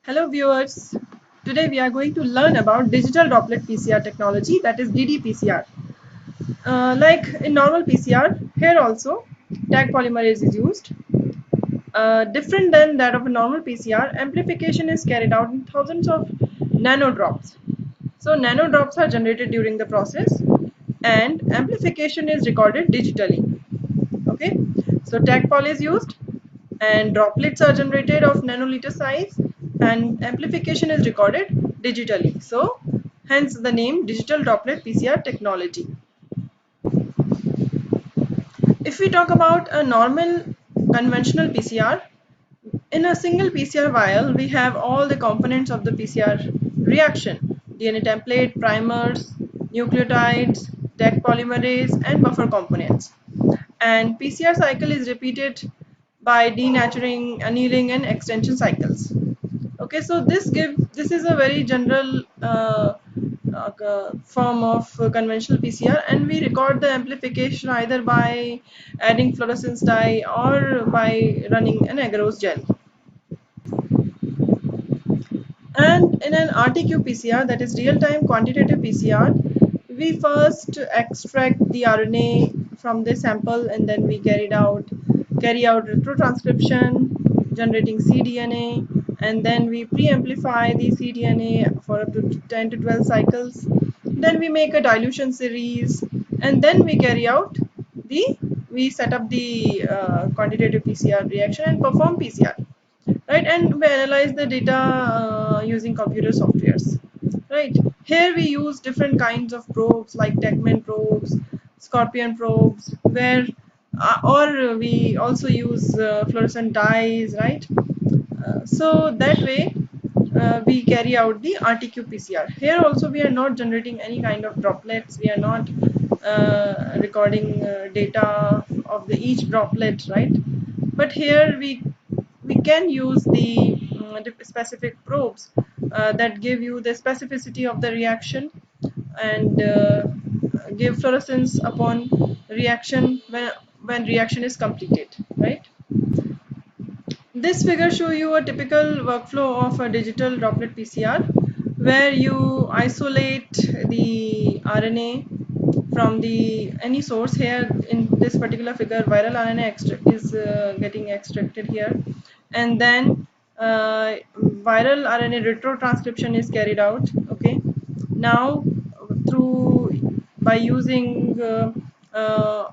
Hello viewers, today we are going to learn about digital droplet PCR technology, that is ddPCR. Like in normal PCR, here also tag polymerase is used. Different than that of a normal PCR, amplification is carried out in thousands of nanodrops. So nanodrops are generated during the process and amplification is recorded digitally. Okay, so tag poly is used and droplets are generated of nanoliter size and amplification is recorded digitally. So hence the name digital droplet PCR technology. If we talk about a normal conventional PCR, in a single PCR vial we have all the components of the PCR reaction: DNA template, primers, nucleotides, tag polymerase and buffer components. And PCR cycle is repeated by denaturing, annealing and extension cycles. Okay, so this is a very general form of conventional PCR, and we record the amplification either by adding fluorescence dye or by running an agarose gel. And in an RTQ PCR, that is real-time quantitative PCR, we first extract the RNA from the sample and then we carry out retrotranscription, generating cDNA, and then we pre-amplify the cDNA for up to 10 to 12 cycles. Then we make a dilution series, and then we set up the quantitative PCR reaction and perform PCR, right? And we analyze the data using computer softwares, right? Here we use different kinds of probes like Techman probes, Scorpion probes, where or we also use fluorescent dyes, right? So that way we carry out the RTQ PCR. Here also we are not generating any kind of droplets, we are not recording data of the each droplet, right? But here we can use the specific probes that give you the specificity of the reaction and give fluorescence upon reaction when reaction is completed, right? This figure show you a typical workflow of a digital droplet PCR, where you isolate the RNA from the any source. Here in this particular figure, viral RNA is getting extracted here, and then viral RNA retrotranscription is carried out. Okay, now through by using a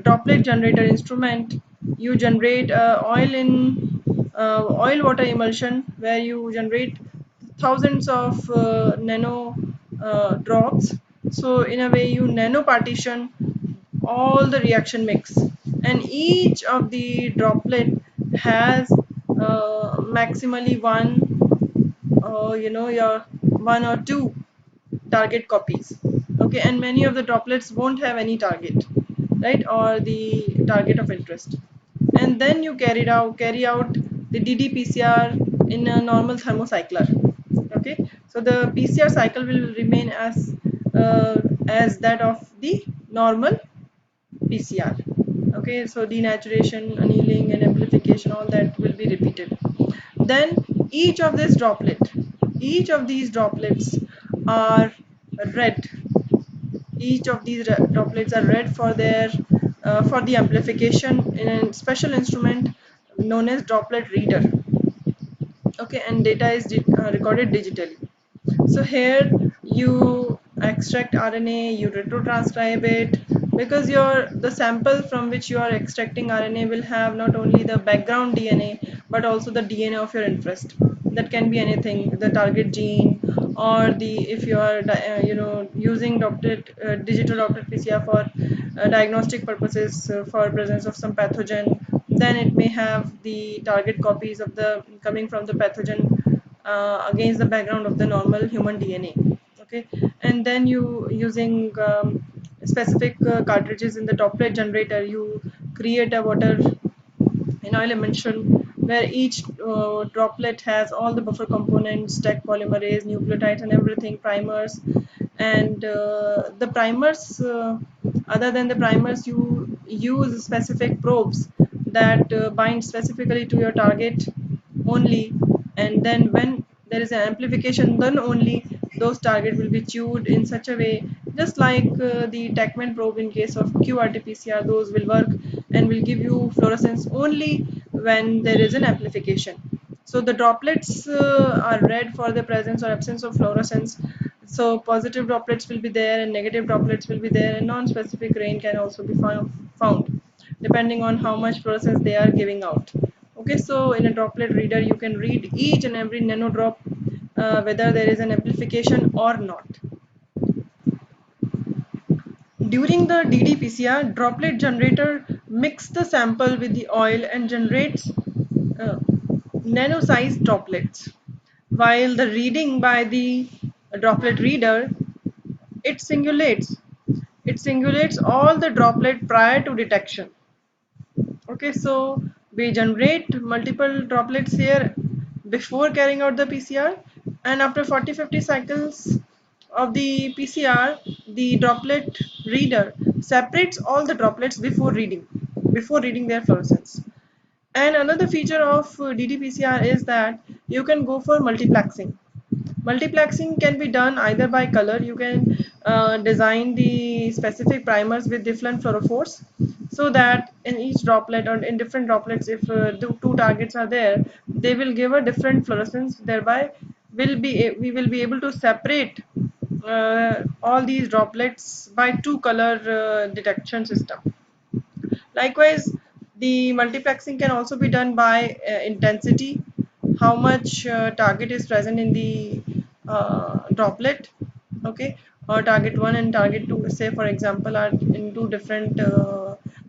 droplet generator instrument, you generate oil water emulsion, where you generate thousands of nano drops. So in a way you nano partition all the reaction mix, and each of the droplet has maximally your one or two target copies. Okay, and many of the droplets won't have any target, right, or the target of interest. And then you carry out the ddPCR in a normal thermocycler. Okay, so the PCR cycle will remain as that of the normal PCR. Okay, so denaturation, annealing and amplification, all that will be repeated. Then each of these droplets are red. Each of these droplets are red for the amplification in a special instrument known as droplet reader. Okay, and data is recorded digitally. So here you extract RNA, you retrotranscribe it, because the sample from which you are extracting RNA will have not only the background DNA but also the DNA of your interest. That can be anything, the target gene, or the if you are using digital droplet PCR for diagnostic purposes, for presence of some pathogen, then it may have the target copies of the coming from the pathogen against the background of the normal human DNA. Okay, and then you using specific cartridges in the droplet generator, you create a water enol emulsion, where each droplet has all the buffer components, tag polymerase, nucleotides and everything, primers. And the primers, other than the primers, you use specific probes that bind specifically to your target only, and then when there is an amplification, then only those targets will be tuned in such a way, just like the TechMan probe in case of QRT-PCR. Those will work and will give you fluorescence only when there is an amplification. So the droplets are read for the presence or absence of fluorescence. So positive droplets will be there and negative droplets will be there, and non-specific rain can also be found depending on how much fluorescence they are giving out. Okay, so in a droplet reader you can read each and every nanodrop, whether there is an amplification or not. During the ddPCR, droplet generator mix the sample with the oil and generates nano-sized droplets, while the reading by the droplet reader, it singulates all the droplet prior to detection. Okay, so we generate multiple droplets here before carrying out the PCR, and after 40-50 cycles of the PCR, the droplet reader separates all the droplets before reading their fluorescence. And another feature of ddPCR is that you can go for multiplexing. Multiplexing can be done either by color. You can design the specific primers with different fluorophores, so that in each droplet or in different droplets, if the two targets are there, they will give a different fluorescence. Thereby, we will be able to separate all these droplets by two color detection system. Likewise, the multiplexing can also be done by intensity, how much target is present in the droplet. Okay, or target 1 and target 2, say for example, are in two different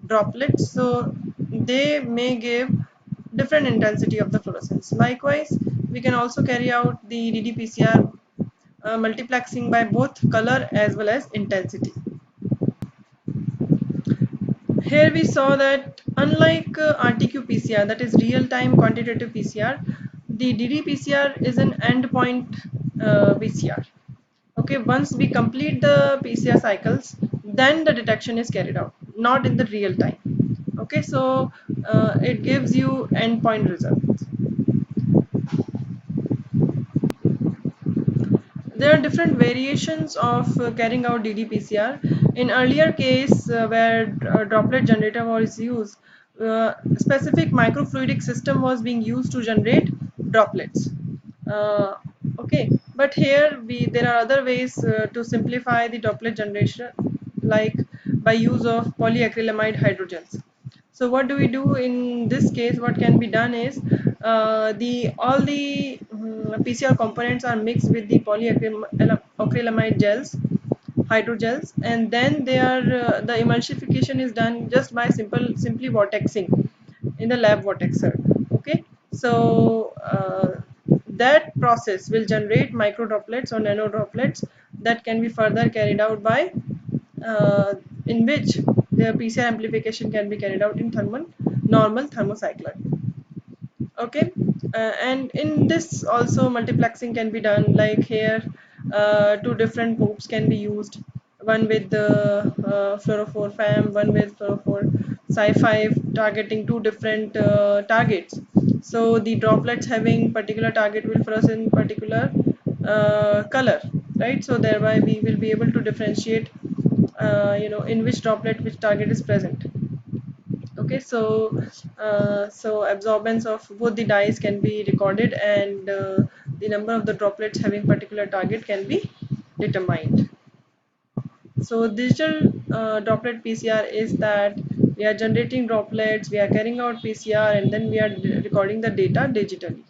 droplets, so they may give different intensity of the fluorescence. Likewise, we can also carry out the ddPCR multiplexing by both color as well as intensity. Here we saw that unlike RTQ-PCR, that is real-time quantitative PCR, the ddPCR is an endpoint PCR. Okay, once we complete the PCR cycles, then the detection is carried out, not in the real time. Okay, so it gives you endpoint results. There are different variations of carrying out ddPCR. In earlier case where droplet generator was used, specific microfluidic system was being used to generate droplets. Uh, okay, but here there are other ways to simplify the droplet generation, like by use of polyacrylamide hydrogels. So what do we do in this case? What can be done is all the PCR components are mixed with the polyacrylamide gels, hydrogels, and then the emulsification is done just by simply vortexing in the lab vortexer. Okay, so that process will generate micro droplets or nano droplets that can be further carried out by in which the PCR amplification can be carried out in normal thermocycler. Okay, and in this also multiplexing can be done, like here two different probes can be used, one with the fluorophore FAM, one with fluorophore Psi5, targeting two different targets. So the droplets having particular target will fluoresce in particular color, right? So thereby we will be able to differentiate in which droplet which target is present. Okay, so absorbance of both the dyes can be recorded, and the number of the droplets having particular target can be determined. So digital droplet PCR is that we are generating droplets, we are carrying out PCR, and then we are recording the data digitally.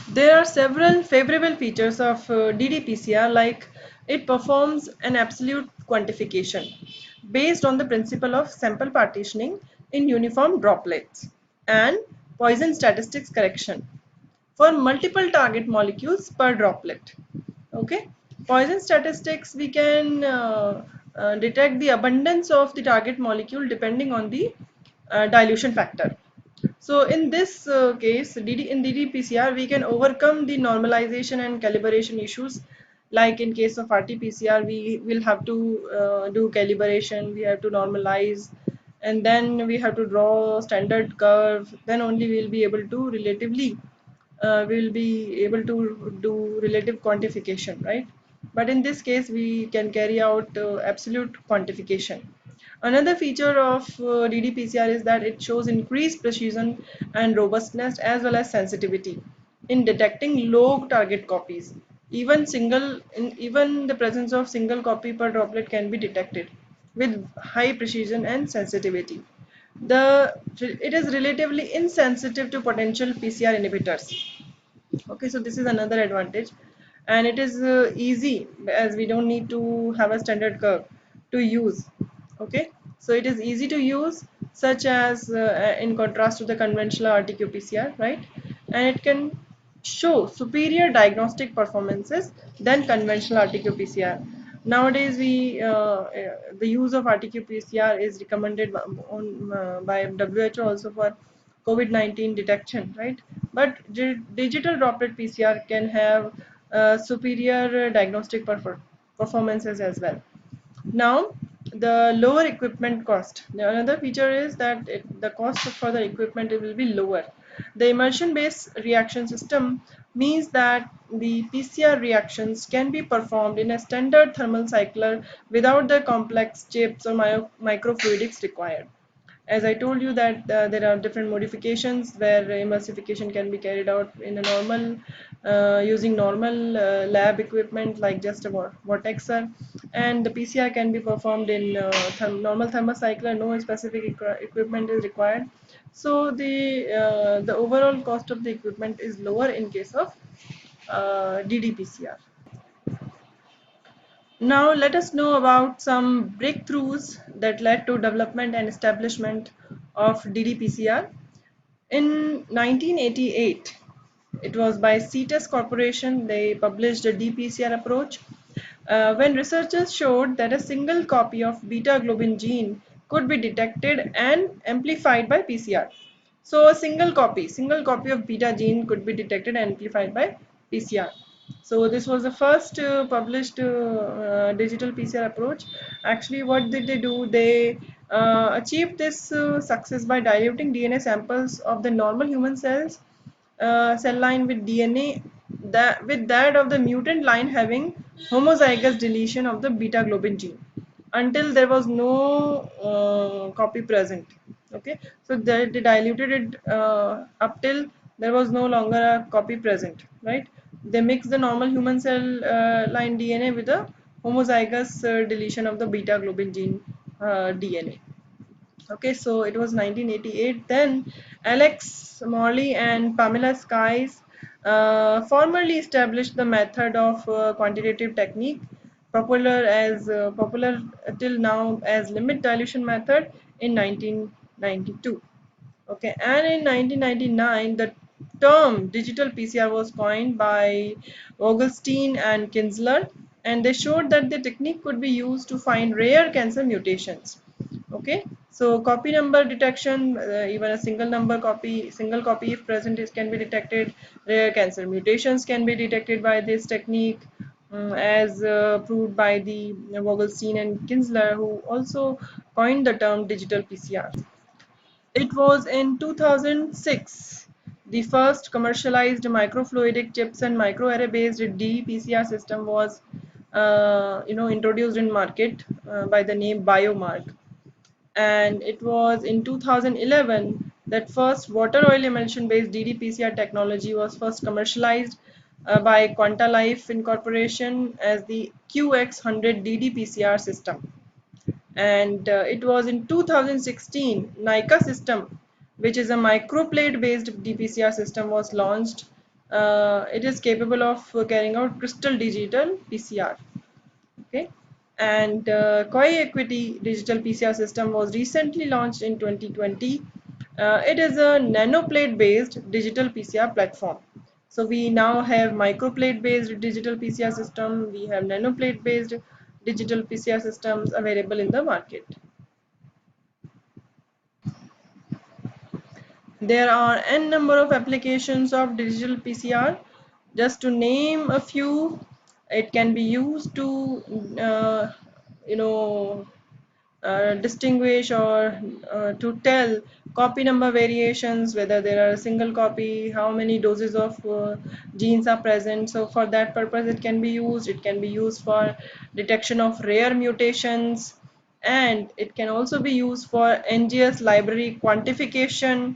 There are several favorable features of ddPCR, like it performs an absolute quantification based on the principle of sample partitioning in uniform droplets, and Poisson statistics correction for multiple target molecules per droplet. Okay, Poisson statistics, we can detect the abundance of the target molecule depending on the dilution factor. So in this case, in ddPCR, we can overcome the normalization and calibration issues. Like in case of RT-PCR, we will have to do calibration, we have to normalize, and then we have to draw standard curve, then only we'll be able to relatively we'll be able to do relative quantification, right? But in this case we can carry out absolute quantification. Another feature of ddPCR is that it shows increased precision and robustness as well as sensitivity in detecting low target copies. Even the presence of single copy per droplet can be detected with high precision and sensitivity. It is relatively insensitive to potential PCR inhibitors. Okay, so this is another advantage, and it is easy as we don't need to have a standard curve to use. Okay, so it is easy to use, such as in contrast to the conventional RT-qPCR, right? And it can show superior diagnostic performances than conventional RT-qPCR. Nowadays the use of RT-qPCR is recommended by WHO also for COVID-19 detection, right? But digital droplet PCR can have superior diagnostic performances as well. Now, the lower equipment cost. The another feature is that the cost for the equipment will be lower. The immersion-based reaction system means that the PCR reactions can be performed in a standard thermal cycler without the complex chips or microfluidics required. As I told you that there are different modifications where emulsification can be carried out in a normal using normal lab equipment like just a vortexer, and the PCR can be performed in normal thermocycler. No specific equipment is required, so the overall cost of the equipment is lower in case of ddPCR. Now let us know about some breakthroughs that led to development and establishment of ddPCR. In 1988, it was by CETUS Corporation, they published a dPCR approach when researchers showed that a single copy of beta globin gene could be detected and amplified by PCR. So a single copy of beta gene could be detected and amplified by PCR. So this was the first published digital PCR approach. Actually, what did they do? They achieved this success by diluting DNA samples of the normal human cell line with DNA with that of the mutant line having homozygous deletion of the beta globin gene until there was no copy present. Okay, so they diluted it up till there was no longer a copy present, right? They mixed the normal human cell line DNA with a homozygous deletion of the beta globin gene DNA. Okay, so it was 1988. Then Alex Morley and Pamela Skies formally established the method of quantitative technique, popular till now as limit dilution method in 1992. Okay, and in 1999, the term digital PCR was coined by Vogelstein and Kinsler, and they showed that the technique could be used to find rare cancer mutations. Okay, so copy number detection, even a single copy if present is can be detected. Rare cancer mutations can be detected by this technique, as proved by the Vogelstein and Kinsler, who also coined the term digital PCR. It was in 2006 the first commercialized microfluidic chips and microarray based dPCR system was introduced in market by the name Biomark. And it was in 2011 that first water oil emulsion based ddPCR technology was first commercialized by Quanta Life Incorporation as the QX100 ddPCR system. And it was in 2016 Nika system, which is a microplate based dPCR system, was launched. It is capable of carrying out crystal digital PCR. Okay, and Koi Equity digital PCR system was recently launched in 2020. It is a nanoplate based digital PCR platform. So we now have microplate based digital PCR system, we have nanoplate based digital PCR systems available in the market. There are n number of applications of digital PCR. Just to name a few, it can be used to you know distinguish or to tell copy number variations, whether there are a single copy, how many doses of genes are present. So for that purpose it can be used. It can be used for detection of rare mutations, and it can also be used for NGS library quantification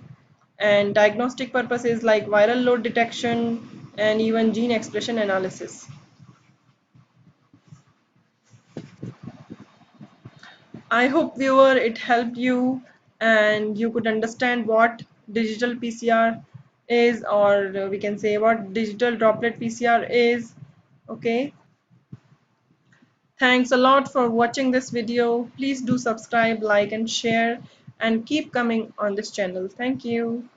and diagnostic purposes like viral load detection and even gene expression analysis. I hope viewer it helped you and you could understand what digital PCR is, or we can say what digital droplet PCR is. Okay, thanks a lot for watching this video. Please do subscribe, like and share, and keep coming on this channel. Thank you.